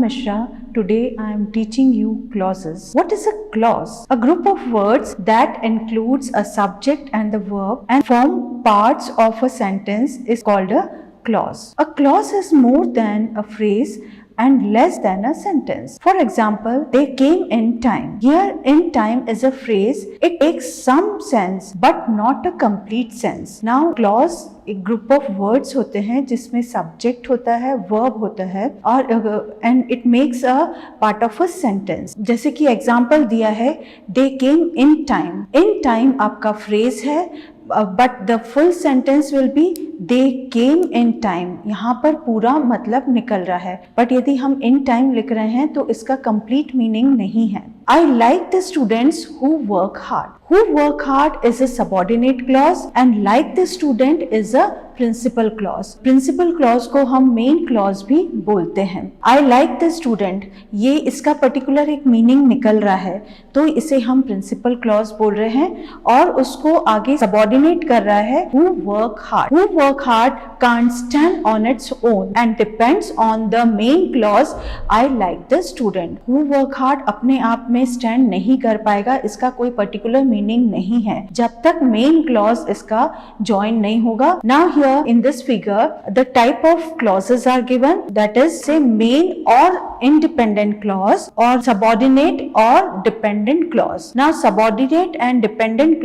Mishra. Today I am teaching you clauses. What is a clause? A group of words that includes a subject and the verb and form parts of a sentence is called a clause. A clause is more than a phrase and less than a sentence. For example, they came in time. Here, in time is a phrase. It makes some sense but not a complete sense. Now, clause एक group of words होते हैं जिसमें subject होता है, verb होता है और and it makes a part of a sentence. जैसे कि एग्जांपल दिया है, दे केम इन टाइम. इन टाइम आपका फ्रेज है but the full sentence will be they came in time. यहाँ पर पूरा मतलब निकल रहा है, बट यदि हम इन टाइम लिख रहे हैं तो इसका कंप्लीट मीनिंग नहीं है. I like the students who work hard. Who work hard is a subordinate clause and like the student is a principal clause. Principal clause को हम main clause भी बोलते हैं. I like the student, ये इसका particular एक meaning निकल रहा है तो इसे हम principal clause बोल रहे हैं और उसको आगे subordinate कर रहा है who work hard. Who work hard can't stand on its own and depends on the main clause I like the student. Who work hard अपने आप में स्टैंड नहीं कर पाएगा, इसका कोई पर्टिकुलर मीनिंग नहीं है जब तक मेन क्लॉज इसका ज्वाइन नहीं होगा. Now here in this figure the type of clauses are given, that is से मेन और independent clause or subordinate or dependent clause. Now subordinate and dependent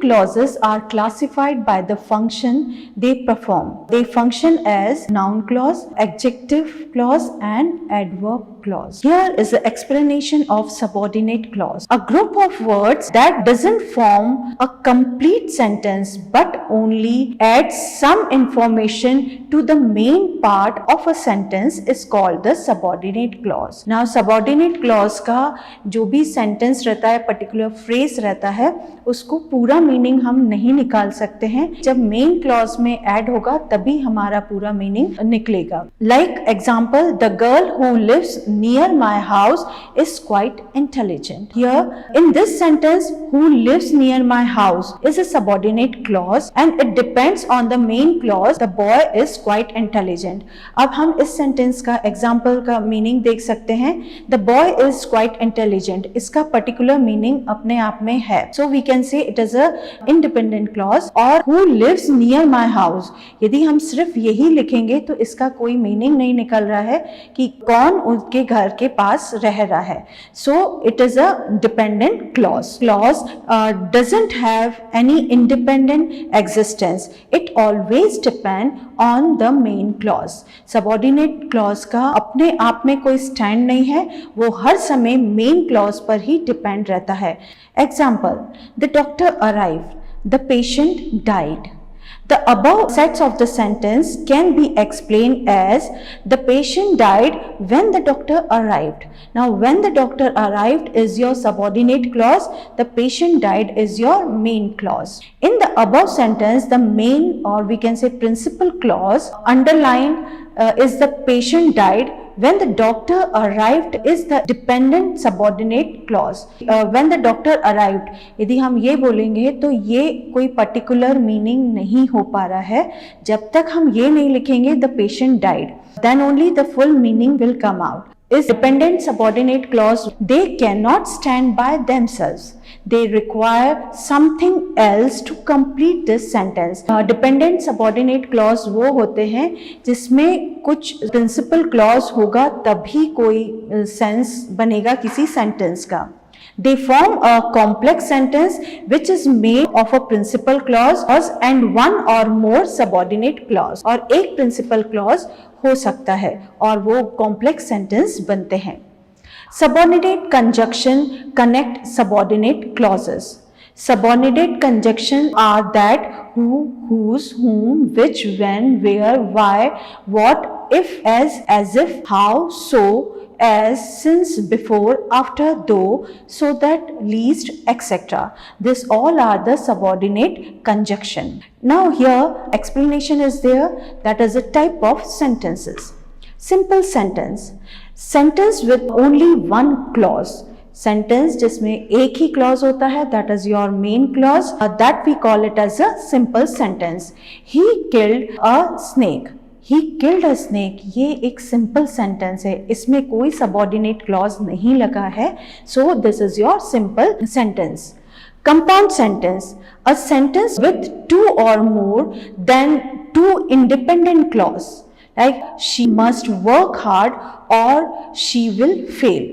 clauses are classified by the function they perform. They function as noun clause, adjective clause and adverb clause. Here is the explanation of subordinate clause. A group of words that doesn't form a complete sentence but only adds some information to the main part of a sentence is called the subordinate clause. Now subordinate clause का जो भी sentence रहता है, particular phrase रहता है, उसको पूरा meaning हम नहीं निकाल सकते हैं. जब main clause में add होगा तभी हमारा पूरा meaning निकलेगा. Like example, the girl who lives near my house is quite intelligent. Here in this sentence, who lives near my house is a subordinate clause and it depends on the main clause. The boy is quite intelligent. अब हम इस sentence का example का meaning देख सकते हैं. The boy is quite intelligent, इसका particular meaning अपने आप में है. So we can say it is a independent clause. और who lives near my house, यदि हम सिर्फ यही लिखेंगे तो इसका कोई मीनिंग नहीं निकल रहा है कि कौन उनके घर के पास रह रहा है. So it is a dependent clause. Clause doesn't have any independent existence, it always depend on the main clause. Subordinate clause का अपने आप में कोई स्टैंड नहीं है, वो हर समय मेन क्लॉज पर ही डिपेंड रहता है. Example, the doctor arrived, the patient died. The above sets of the sentence can be explained as the patient died when the doctor arrived. Now when the doctor arrived is your subordinate clause, the patient died is your main clause. In the above sentence, the main or we can say principal clause underlined is the patient died. When the doctor arrived is the dependent subordinate clause. When the doctor arrived, यदि हम ये बोलेंगे तो ये कोई particular meaning नहीं हो पा रहा है. जब तक हम ये नहीं लिखेंगे the patient died, then only the full meaning will come out. Is dependent subordinate clause, they cannot stand by themselves. They require something else to complete this sentence. Dependent subordinate clause वो होते हैं जिसमें कुछ principal clause होगा तभी कोई sense बनेगा किसी sentence का. They form a complex sentence which is made of a principal clause and one or more subordinate clause. और एक principal clause हो सकता है और वो complex sentence बनते हैं. Subordinate conjunction connect subordinate clauses. Subordinate conjunction are that who, whose, whom, which, when, where, why, what, if, as if, how, so, as, since, before, after, though, so that, least, etc. This all are the subordinate conjunction. Now here explanation is there, that is a type of sentences. Simple sentence, sentence with only one clause. Sentence जिसमें एक ही clause होता है, that is your main clause, that we call it as a simple sentence. He killed a snake. He killed a snake, ये एक simple sentence है, इसमें कोई subordinate clause नहीं लगा है, so this is your simple sentence. Compound sentence, a sentence with two or more than two independent clause, like she must work hard or she will fail.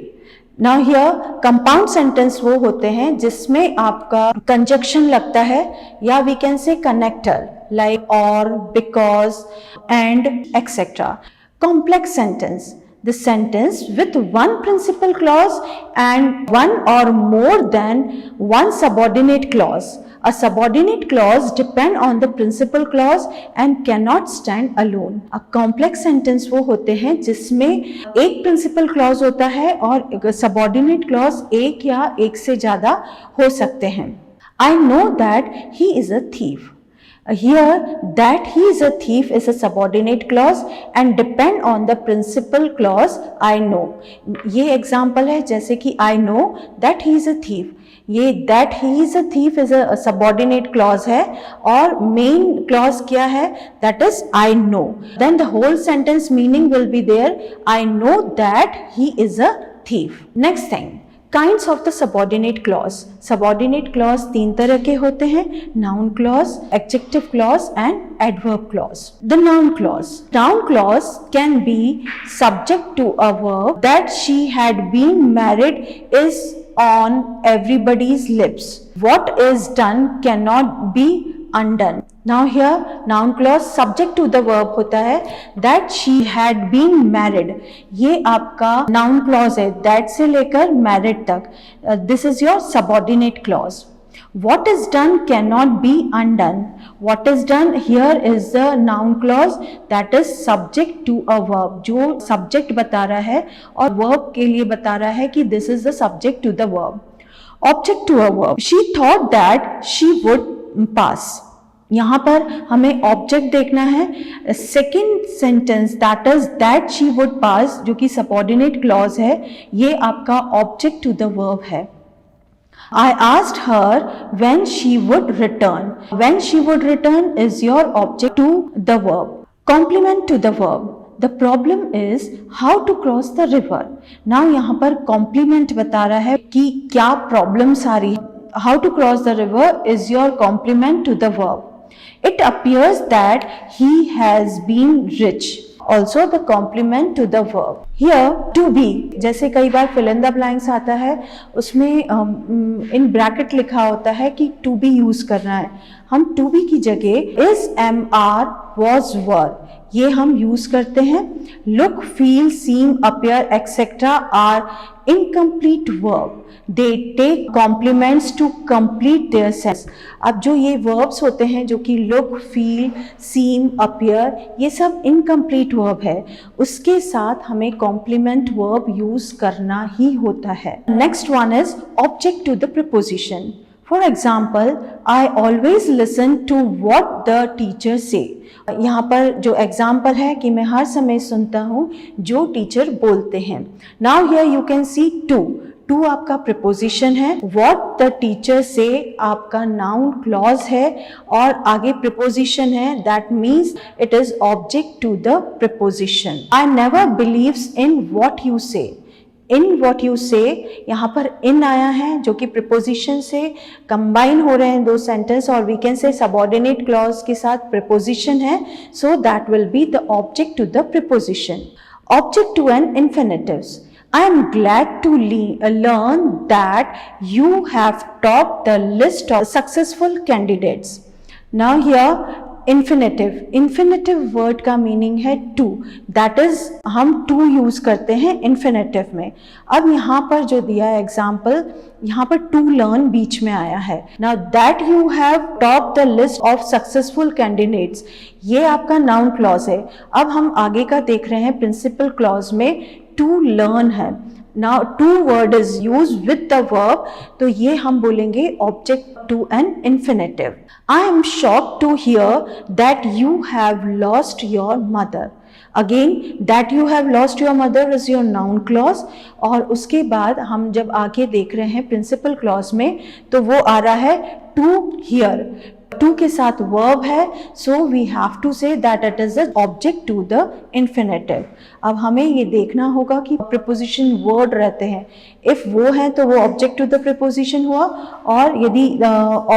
Now here compound sentence वो होते हैं जिसमें आपका conjunction लगता है या we can say connector like or, because, and etc. Complex sentence, the sentence with one principal clause and one or more than one subordinate clause. A subordinate clause depend on the principal clause and cannot stand alone. A complex sentence वो होते हैं जिसमें एक principal clause होता है और subordinate clause एक या एक से ज़्यादा हो सकते हैं. I know that he is a thief. Here, that he is a thief is a subordinate clause and depend on the principal clause I know. ये example है जैसे कि I know that he is a thief. ये that he is a thief is a subordinate clause है और main clause क्या है? That is I know. Then the whole sentence meaning will be there. I know that he is a thief. Next thing. Kinds of the subordinate clause. Subordinate clause तीन तरह के होते हैं, noun clause, adjective clause and adverb clause. The noun clause. Noun clause can be subject to a verb that she had been married is on everybody's lips. What is done cannot be undone. Now here noun clause subject to the verb होता है that she had been married. ये आपका noun clause है that से लेकर married तक. This is your subordinate clause. What is done cannot be undone. What is done here is the noun clause that is subject to a verb. जो subject बता रहा है और verb के लिए बता रहा है कि this is the subject to the verb. Object to a verb. She thought that she would pass. यहाँ पर हमें ऑब्जेक्ट देखना है. Second sentence that is that she would पास जो कि सबऑर्डिनेट क्लॉज है, ये आपका ऑब्जेक्ट टू द वर्ब है. I asked her when she would return. When she would return is your object to the verb. Complement to the verb. The problem is how to cross the river. Now यहाँ पर complement बता रहा है कि क्या problems आ रही है. How to cross the river is your complement to the verb. It appears that he has been rich. Also the complement to the verb. Here to be, जैसे कई बार fill in the blanks आता है उसमें in bracket लिखा होता है कि to be use करना है. हम to be की जगह is, am, are, was, were ये हम यूज करते हैं. Look, feel, seem, appear, etc. are incomplete verb. They take complements to complete their sense. अब जो ये verbs होते हैं जो कि look, feel, seem, appear ये सब incomplete verb है, उसके साथ हमें complement verb यूज करना ही होता है. Next one is object to the preposition. For example, I always listen to what the teacher say. यहाँ पर जो एग्जाम्पल है कि मैं हर समय सुनता हूँ जो टीचर बोलते हैं. Now here you can see to. To आपका preposition है, what the teacher say आपका noun clause है और आगे preposition है, that means it is object to the preposition. I never believes in what you say. In what you say यहाँ पर in आया है जो कि preposition से combine हो रहे हैं दो sentence और we can say subordinate clause के साथ preposition है, so that will be the object to the preposition. Object to an infinitives. I am glad to learn that you have topped the list of successful candidates. Now here infinitive word का meaning है to, that is हम to use करते हैं infinitive में. अब यहाँ पर जो दिया है एग्जाम्पल, यहाँ पर to learn बीच में आया है. Now that you have topped the list of successful candidates ये आपका noun clause है. अब हम आगे का देख रहे हैं principal clause में to learn है. Now to word is used with the verb, तो ये हम बोलेंगे object to an infinitive. I am shocked to hear that you have lost your mother. Again that you have lost your mother is your noun clause और उसके बाद हम जब आगे देख रहे हैं principal clause में तो वो आ रहा है to hear. to के साथ verb है, so we have to say that it is an object to the infinitive. अब हमें ये देखना होगा कि preposition word रहते हैं, if वो है तो वो object to the preposition हुआ, और यदि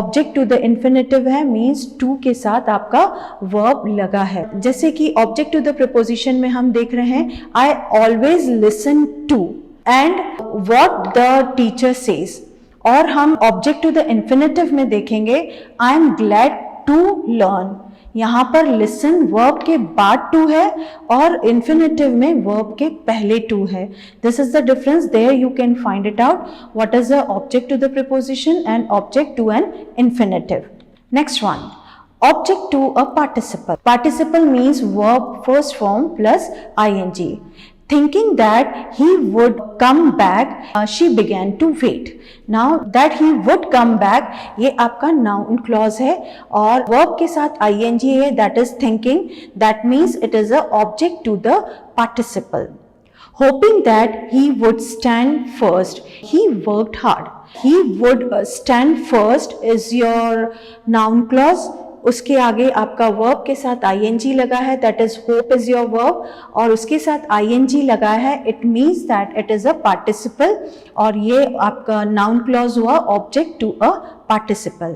object to the infinitive है means to के साथ आपका verb लगा है. जैसे कि object to the preposition में हम देख रहे हैं I always listen to and what the teacher says, और हम ऑब्जेक्ट टू द इन्फिनेटिव में देखेंगे I am glad to learn. यहाँ पर लिसन वर्ब के बाद टू है और इन्फिनेटिव में वर्ब के पहले टू है. This is the difference. There you can find it out what is the object to the preposition and object to an infinitive. Next one, object to a participle. Participle means verb first form plus ing. Thinking that he would come back, she began to wait. Now that he would come back, ये आपका noun clause है और verb के साथ ing है, that is thinking. That means it is a object to the participle. Hoping that he would stand first, he worked hard. He would stand first is your noun clause. उसके आगे आपका verb के साथ ing लगा है, that is hope is your verb, और उसके साथ ing लगा है, it means that it is a participle, और ये आपका नाउन क्लॉज हुआ object to a participle.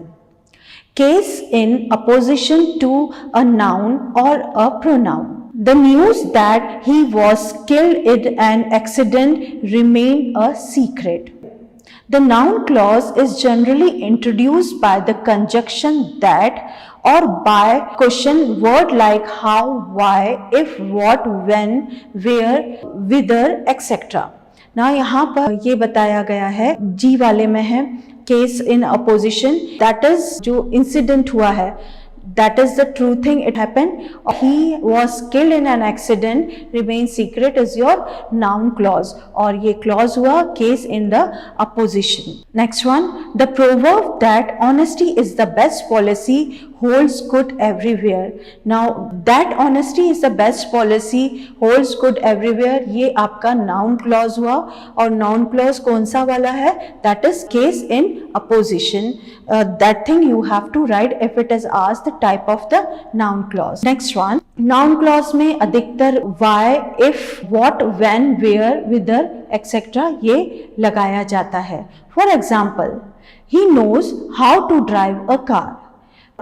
Case in apposition to a noun और a pronoun. The news that he was killed in an accident remained a secret. The noun clause is generally introduced by the conjunction that or by question word like how, why, if, what, when, where, whither, etc. Now यहाँ पर ये बताया गया है, जी वाले में है case in opposition, that is जो incident हुआ है, that is the true thing, it happened. He was killed in an accident, remain secret is your noun clause, और ये clause हुआ case in the opposition. Next one, the proverb that honesty is the best policy holds good everywhere. Now that honesty is the best policy holds good everywhere, ये आपका noun clause हुआ, और noun clause कौन सा वाला है, that is case in opposition. That thing you have to write if it is asked the type of the noun clause. Next one, noun clause में अधिकतर why, if, what, when, where, whither, etc. ये लगाया जाता है. For example, he knows how to drive a car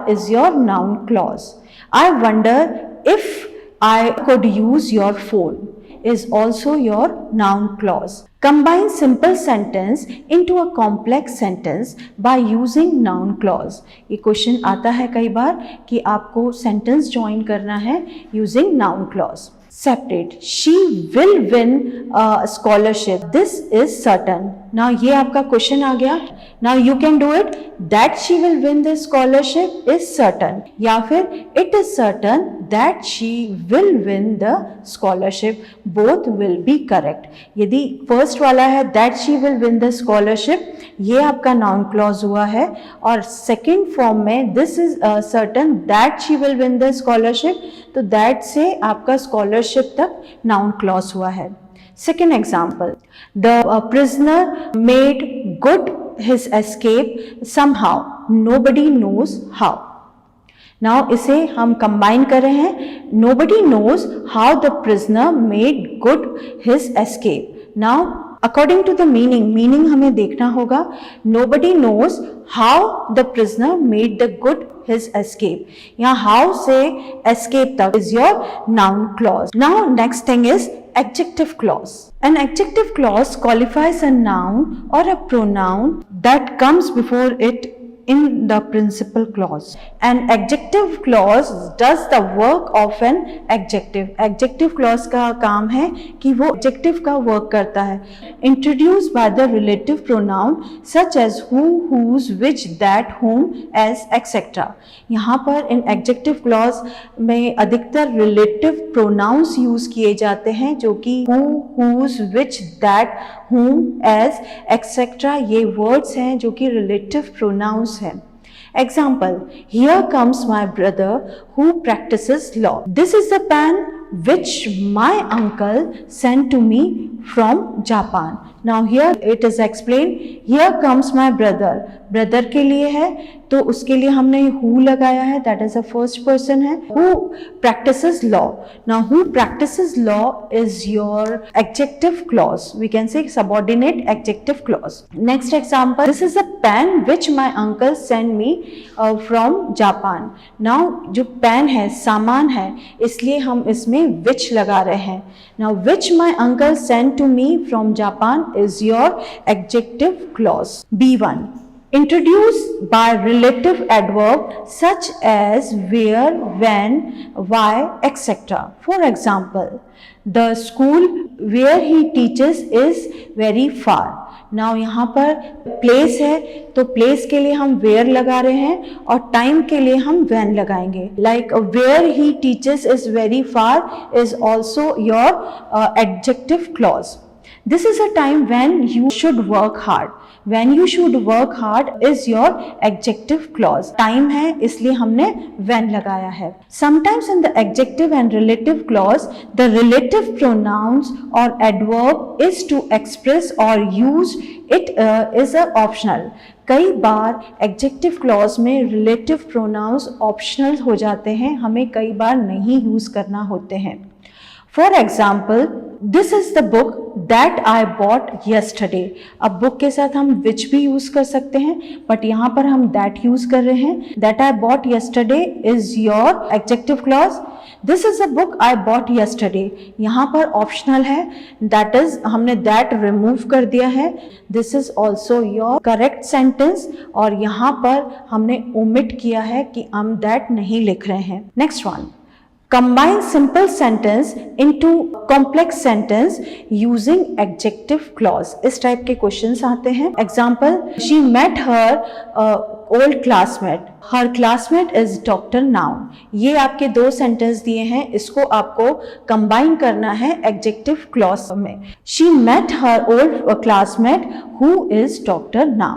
is your noun clause. I wonder if I could use your phone is also your noun clause. Combine simple sentence into a complex sentence by using noun clause. ये question आता है कई बार कि आपको sentence join करना है using noun clause. Separate. She will win a scholarship. This is certain. Now ये आपका क्वेश्चन आ गया. Now you can do it. That she will win the scholarship is certain. या फिर it is certain that she will win the scholarship. Both will be correct. यदि first वाला है that she will win the scholarship, ये आपका noun clause हुआ है, और second form में this is certain that she will win the scholarship, तो that से आपका scholarship तक noun clause हुआ है. Second example, the prisoner made good his escape somehow. Nobody knows how. Now इसे हम combine कर रहे हैं. Nobody knows how the prisoner made good his escape. Now according to the meaning हमें देखना होगा. Nobody knows how the prisoner made the good his escape. यहाँ how से escape तक is your noun clause. Now next thing is adjective clause. An adjective clause qualifies a noun or a pronoun that comes before it in the principal clause. An adjective clause does the work of an adjective. Adjective clause का काम है कि वो adjective का work करता है. Introduced by the relative pronoun such as who, whose, which, that, whom, as, etc. यहाँ पर इन adjective clause में अधिकतर relative pronouns use किए जाते हैं जो कि who, whose, which, that, whom, as, etc. ये words हैं जो कि relative pronouns हैं. Example, here comes my brother who practices law. This is the pen which my uncle sent to me from Japan. Now here it is explained, here comes my brother. Brother के लिए है तो उसके लिए हमने who लगाया है, that is a first person है. Who practices law? Now who practices law is your adjective clause. We can say subordinate adjective clause. Next example, this is a pen which my uncle sent me from Japan. Now जो pen है सामान है इसलिए हम इसमें which लगा रहे हैं. Now which my uncle sent to me from Japan is your adjective clause. B1. Introduced by relative adverb such as where, when, why, etc. For example, the school where he teaches is very far. Now यहाँ पर place है तो place के लिए हम where लगा रहे हैं और time के लिए हम when लगाएंगे. Like where he teaches is very far is also your adjective clause. This is a time when you should work hard. When you should work hard is your adjective clause. Time है इसलिए हमने when लगाया है. Sometimes in the adjective and relative clause, the relative pronouns or adverb is to express or use it is a optional. कई बार adjective clause में relative pronouns optional हो जाते हैं, हमें कई बार नहीं use करना होते हैं. For example, this is the book that I bought yesterday. अब book के साथ हम which भी use कर सकते हैं, but यहाँ पर हम that use कर रहे हैं. That I bought yesterday is your adjective clause. This is a book I bought yesterday. यहाँ पर optional है, that is हमने that remove कर दिया है. This is also your correct sentence और यहाँ पर हमने omit किया है कि हम that नहीं लिख रहे हैं. Next one. Combine simple sentence into complex sentence using adjective clause. इस टाइप के क्वेश्चंस आते हैं. Example, she met her old classmate. Her classmate is doctor now. ये आपके दो सेंटेंस दिए हैं, इसको आपको कंबाइन करना है एडजेक्टिव क्लॉज में. She met her old classmate who is doctor now.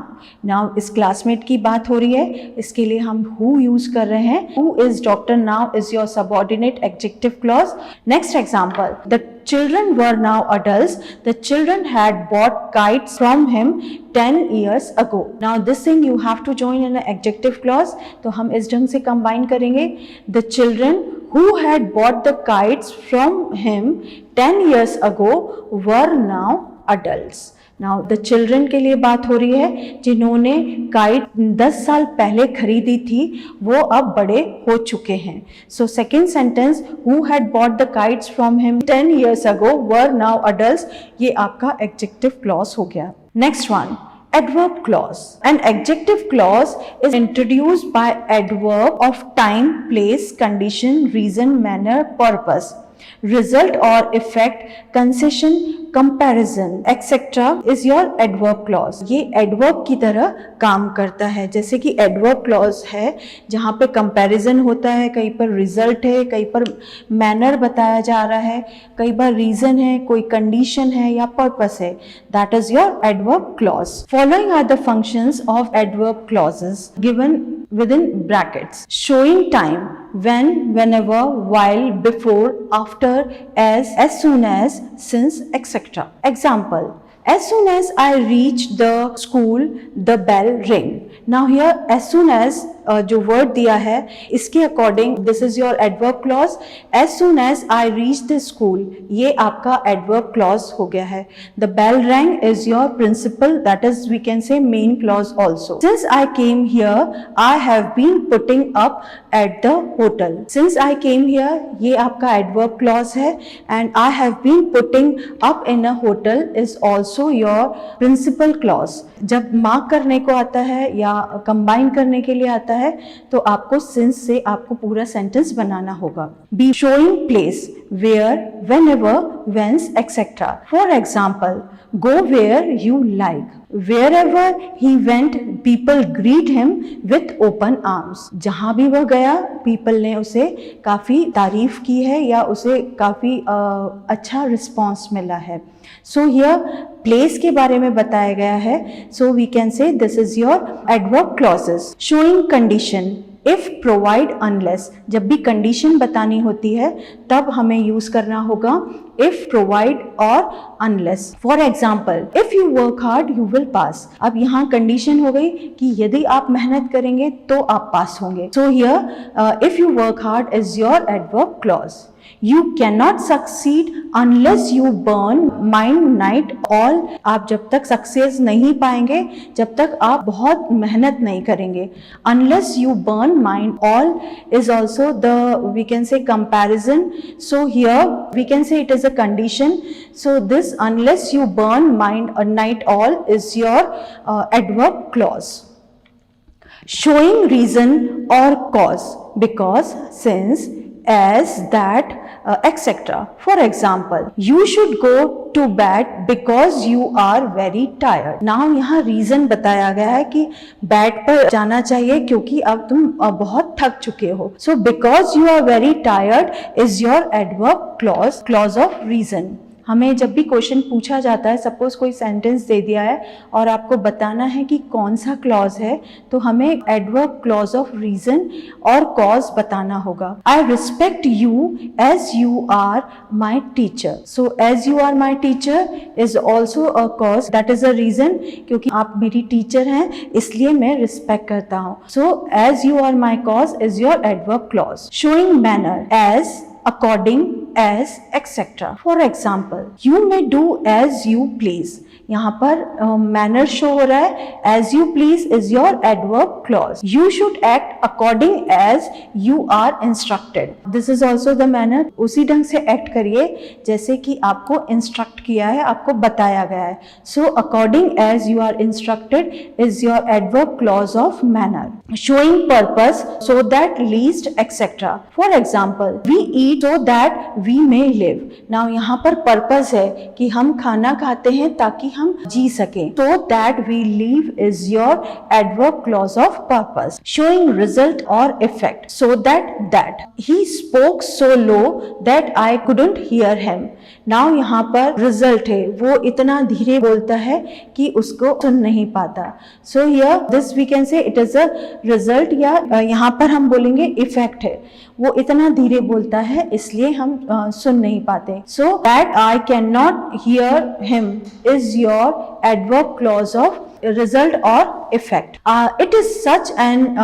Now इस क्लासमेट की बात हो रही है, इसके लिए हम who यूज कर रहे हैं. Who is doctor now is your subordinate adjective clause. Next example, the children were now adults. The children had bought kites from him 10 years ago. Now this thing you have to join in an adjective clause. तो हम इस ढंग से combine करेंगे. The children who had bought the kites from him 10 years ago were now adults. Now the children के लिए बात हो रही है, जिन्होंने काइट 10 साल पहले खरीदी थी वो अब बड़े हो चुके हैं. So second sentence, who had bought the kites from him 10 years ago were now adults, ये आपका adjective clause हो गया. Next one, adverb clause. An adjective clause is introduced by adverb of time, place, condition, reason, manner, purpose, result or effect, concession, comparison, etc. is your adverb clause. ये adverb की तरह काम करता है. जैसे कि adverb clause है जहाँ पे comparison होता है, कहीं पर result है, कहीं पर manner बताया जा रहा है, कहीं पर reason है, कोई condition है या purpose है. That is your adverb clause. Following are the functions of adverb clauses given within brackets. Showing time, when, whenever, while, before, after, as soon as, since, etc. Example, as soon as I reach the school, the bell ring. Now here as soon as जो word दिया है इसके according this is your adverb clause. As soon as I reach the school, ये आपका adverb clause हो गया है. The bell rang is your principal, that is we can say main clause also. Since I came here, I have been putting up at the hotel. Since I came here ये आपका adverb clause है and I have been putting up in a hotel is also your principal clause. जब mark करने को आता है या combine करने के लिए आता है तो आपको since से आपको पूरा सेंटेंस बनाना होगा. Be showing place, where, whenever, whence, etc. For example, go where you like. Wherever he went, people greet him with open arms. जहाँ भी वह गया, people ने उसे काफ़ी तारीफ की है या उसे काफ़ी अच्छा रिस्पॉन्स मिला है. So here place के बारे में बताया गया है. So we can say this is your adverb clauses. Showing condition, if, provide, unless. जब भी condition बतानी होती है तब हमें use करना होगा if, provide or unless. For example, if you work hard you will pass. अब यहाँ कंडीशन हो गई कि यदि आप मेहनत करेंगे तो आप पास होंगे. So here if you work hard is your adverb clause. You cannot succeed unless you burn mind night all. आप जब तक सक्सेस नहीं पाएंगे जब तक आप बहुत मेहनत नहीं करेंगे. Unless you burn mind all is also the, we can say, comparison. So here we can say it is a condition. So this unless you burn mind or night all is your adverb clause. Showing reason or cause, because, since, as, that, etc. For example, you should go to bed because you are very tired. Now यहाँ reason बताया गया है कि bed पर जाना चाहिए क्योंकि अब तुम बहुत थक चुके हो. So because you are very tired is your adverb clause, clause of reason. हमें जब भी क्वेश्चन पूछा जाता है, सपोज कोई सेंटेंस दे दिया है और आपको बताना है कि कौन सा क्लॉज है, तो हमें एडवर्ब क्लॉज ऑफ रीजन और कॉज बताना होगा. I respect you as you are my teacher. So as you are my teacher is also a cause, that is a reason, क्योंकि आप मेरी टीचर हैं इसलिए मैं रिस्पेक्ट करता हूँ. So as you are my cause is your adverb clause. Showing manner, as, according, as, etc. For example, you may do as you please. यहाँ पर मैनर शो हो रहा है. as you please is your adverb clause. You should act according as you are instructed. This is also the manner. उसी ढंग से act करिए जैसे कि आपको इंस्ट्रक्ट किया है, आपको बताया गया है. So according as you are instructed is your adverb clause of manner. Showing purpose, so that, least, etc. For example, we eat so that we may live. Now यहाँ पर पर्पस है कि हम खाना खाते हैं ताकि हम जी सकें. So that we live is your adverb clause of purpose. Showing result or effect, so that he spoke so low that I couldn't hear him. Now यहाँ पर result है, वो इतना धीरे बोलता है कि उसको सुन नहीं पाता. So here this we can say it is a result, या यहाँ पर हम बोलेंगे effect है, वो इतना धीरे बोलता है इसलिए हम सुन नहीं पाते. So that I cannot hear him is your adverb clause of result or effect. It is such an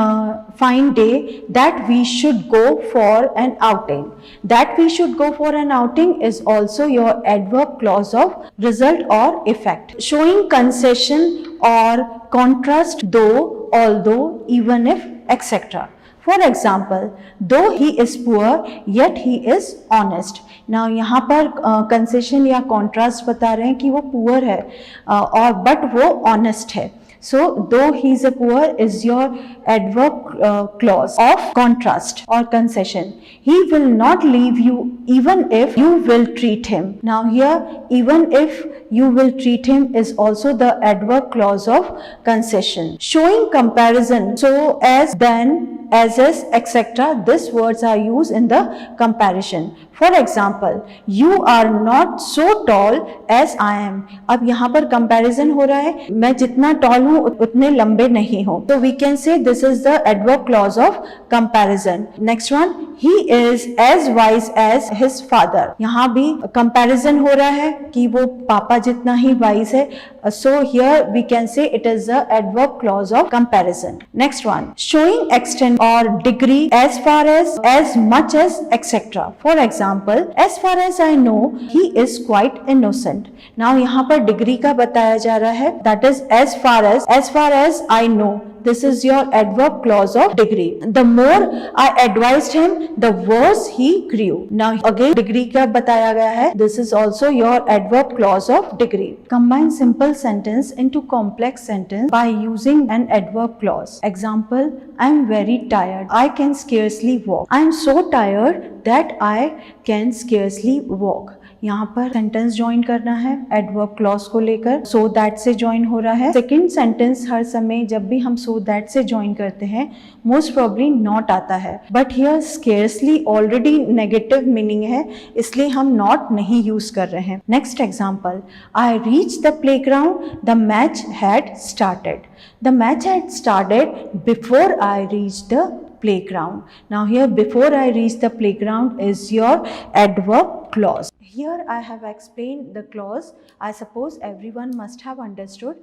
fine day that we should go for an outing. That we should go for an outing is also your adverb clause of result or effect. Showing concession or contrast, though, although, even if, etc. For example, though he is poor yet he is honest. Now यहाँ पर concession या contrast बता रहे हैं कि वो poor है और बट वो ऑनेस्ट है. So though he is a poor is your adverb clause of contrast or concession. He will not leave you even if you will treat him. Now here even if you will treat him is also the adverb clause of concession. Showing comparison, so as, then, as is, etc. These words are used in the comparison. For example, you are not so tall as I am. अब यहाँ पर comparison हो रहा है, मैं जितना tall हूँ उतने लंबे नहीं हो. So we can say this is the adverb clause of comparison. Next one, he is as wise as his father. यहाँ भी comparison हो रहा है कि वो पापा जितना ही wise है. So here we can say it is the adverb clause of comparison. Next one, showing extent or degree, as far as much as, etc. For example, as far as I know he is quite innocent. Now यहाँ पर degree का बताया जा रहा है, that is as far as I know. This is your adverb clause of degree. The more I advised him, the worse he grew. Now again degree का बताया गया है. This is also your adverb clause of degree. Combine simple sentence into complex sentence by using an adverb clause. Example, I am very tired. I can scarcely walk. I am so tired that I can scarcely walk. यहाँ पर sentence join करना है adverb clause को लेकर. So that से join हो रहा है. सेकंड सेंटेंस हर समय जब भी हम सो दैट से ज्वाइन करते हैं मोस्ट प्रोबेबली नॉट आता है, but here scarcely already negative meaning है इसलिए हम नॉट नहीं यूज कर रहे हैं. Next example, I reach the playground, the match had started. The match had started before I reach the playground. Now here before I reach the playground is your adverb clause. Here I have explained the clause. I suppose everyone must have understood.